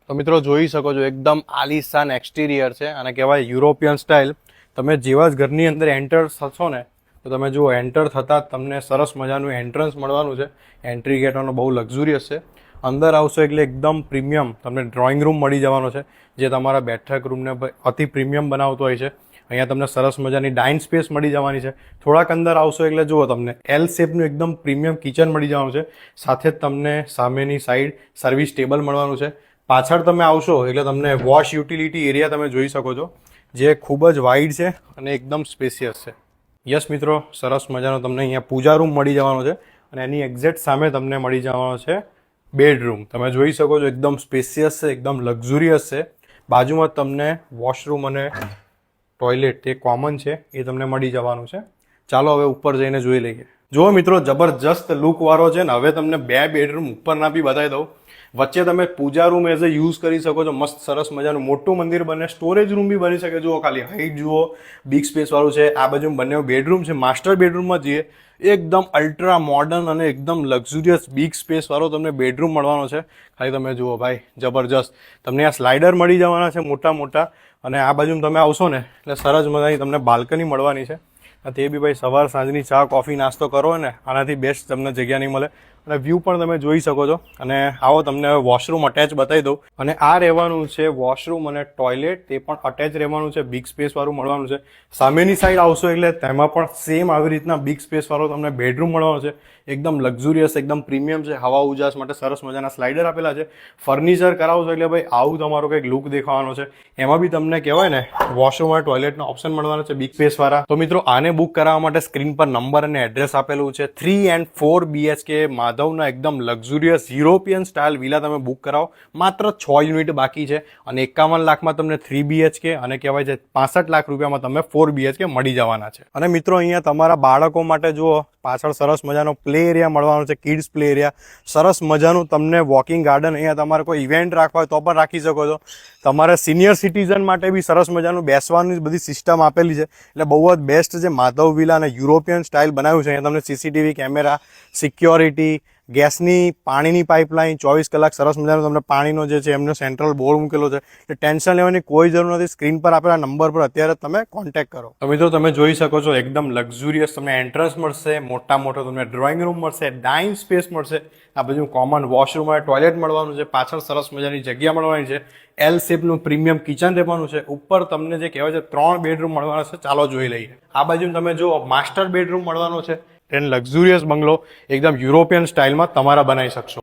તો મિત્રો જોઈ શકો છો એકદમ આલીશાન એક્સટિરિયર છે અને કહેવાય યુરોપિયન સ્ટાઇલ. તમે જેવા જ ઘરની અંદર એન્ટર થશો ને તો તમે જુઓ એન્ટર થતાં જ તમને સરસ મજાનું એન્ટ્રન્સ મળવાનું છે. એન્ટ્રી ગેટનો બહુ લક્ઝુરિયસ છે. અંદર આવશો એટલે એકદમ પ્રીમિયમ તમને ડ્રોઈંગ રૂમ મળી જવાનો છે, જે તમારા બેઠક રૂમને અતિ પ્રીમિયમ બનાવતો હોય છે. અહીંયા તમને સરસ મજાની ડાઇન સ્પેસ મળી જવાની છે. થોડાક અંદર આવશો એટલે જુઓ તમને એલ શેપનું એકદમ પ્રીમિયમ કિચન મળી જવાનું છે. સાથે જ તમને સામેની સાઈડ સર્વિસ ટેબલ મળવાનું છે. પાછળ તમે આવશો એટલે તમને વોશ યુટિલિટી એરિયા તમે જોઈ શકો છો, જે ખૂબ જ વાઇડ છે અને એકદમ સ્પેશિયસ છે. યસ મિત્રો, સરસ મજાનો તમને અહીંયા પૂજા રૂમ મળી જવાનો છે અને એની એક્ઝેક્ટ સામે તમને મળી જવાનો છે બેડરૂમ. તમે જોઈ શકો છો એકદમ સ્પેશિયસ છે, એકદમ લક્ઝુરિયસ છે. બાજુમાં તમને વોશરૂમ અને ટોયલેટ તે કોમન છે એ તમને મળી જવાનું છે. ચાલો હવે ઉપર જઈને જોઈ લઈએ. જુઓ મિત્રો, જબરજસ્ત લુકવાળો છે ને. હવે તમને 2 બેડરૂમ ઉપરના બી બતાવી દઉં. વચ્ચે તમે પૂજા રૂમ એઝ અ યુઝ કરી શકો છો. મસ્ત સરસ મજાનું મોટું મંદિર બને. સ્ટોરેજ રૂમ બી બની શકે. જુઓ ખાલી હાઈટ જુઓ, બિગ સ્પેસ વાળું છે. આ બાજુ બંને બેડરૂમ છે. માસ્ટર બેડરૂમમાં જઈએ, એકદમ અલ્ટ્રા મોડર્ન અને એકદમ લક્ઝુરિયસ બિગ સ્પેસ વાળો તમને બેડરૂમ મળવાનો છે. ખાલી તમે જુઓ ભાઈ, જબરજસ્ત. તમને આ સ્લાઇડર મળી જવાના છે મોટા મોટા. અને આ બાજુ તમે આવશો ને એટલે સરસ મજાની તમને બાલ્કની મળવાની છે. તે બી ભાઈ સવાર સાંજની ચા કોફી નાસ્તો કરો ને આનાથી બેસ્ટ તમને જગ્યા નહીં મળે. અને વ્યૂ પણ તમે જોઈ શકો છો. અને આવો તમને વોશરૂમ અટેચ બતાવી દઉં. અને આ રહેવાનું છે વોશરૂમ અને ટોયલેટ, તે પણ અટેચ રહેવાનું છે. બિગ સ્પેસ વાળું મળવાનું છે. સામેની સાઈડ આવશો એટલે તેમાં પણ સેમ આવી રીતના બિગ સ્પેસ વાળો તમને બેડરૂમ મળવાનો છે. એકદમ લક્ઝુરિયસ, એકદમ પ્રીમિયમ છે. હવા ઉજાસ માટે સરસ મજાના સ્લાઇડર આપેલા છે. ફર્નિચર કરાવશો એટલે ભાઈ આવું તમારો કંઈક લુક દેખાવાનો છે. એમાં બી તમને કહેવાય ને વોશરૂમ અને ટોયલેટનો ઓપ્શન મળવાનો છે બિગ સ્પેસ વાળા. તો મિત્રો, આને બુક કરાવવા માટે સ્ક્રીન પર નંબર અને એડ્રેસ આપેલું છે. 3 and 4 BHK માધવના એકદમ લક્ઝુરિયસ યુરોપિયન સ્ટાઇલ વિલા તમે બુક કરાવો. માત્ર 6 યુનિટ બાકી છે અને 51 લાખમાં તમને 3 BHK અને કહેવાય છે 65 લાખ રૂપિયામાં તમે 4 BHK મળી જવાના છે. અને મિત્રો, અહીંયા તમારા બાળકો માટે જુઓ પાછળ સરસ મજાનો પ્લે એરિયા મળવાનો છે. Kids play area. સરસ મજાનું તમને વોકિંગ ગાર્ડન. અહીંયા તમારે કોઈ ઇવેન્ટ રાખવા હોય તો પણ રાખી શકો છો. તમારે સિનિયર સિટીઝન માટે બી સરસ મજાનું બેસવાની બધી સિસ્ટમ આપેલી છે. એટલે બહુ જ બેસ્ટ છે. માધવ વિલા અને યુરોપિયન સ્ટાઇલ બનાવ્યું છે. અહીંયા તમને CCTV કેમેરા, સિક્યોરિટી, ગેસની પાણીની પાઇપલાઇન, 24 કલાક સરસ મજાનો તમને પાણીનો જે છે એમનો સેન્ટ્રલ બોર્ડ મૂકેલો છે. એટલે ટેન્શન લેવાની કોઈ જરૂર નથી. સ્ક્રીન પર આપેલા નંબર પર અત્યારે તમે કોન્ટેક્ટ કરો. તો મિત્રો, તમે જોઈ શકો છો એકદમ લક્ઝુરિયસ તમને એન્ટ્રન્સ મળશે. મોટા મોટો તમને ડ્રોઈંગ રૂમ મળશે, ડાઇનિંગ સ્પેસ મળશે. આ બધું કોમન વોશરૂમ અને ટોયલેટ મળવાનું છે. પાછળ સરસ મજાની જગ્યા મળવાની છે. એલ શેપનું પ્રીમિયમ કિચન રહેવાનું છે. ઉપર તમને જે કહેવાય છે 3 બેડરૂમ મળવાના છે. ચાલો જોઈ લઈએ. આ બાજુ તમે જુઓ માસ્ટર બેડરૂમ મળવાનો છે. લક્ઝુરિયસ બંગલો એકદમ યુરોપિયન સ્ટાઇલમાં તમારા બનાવી શકશો.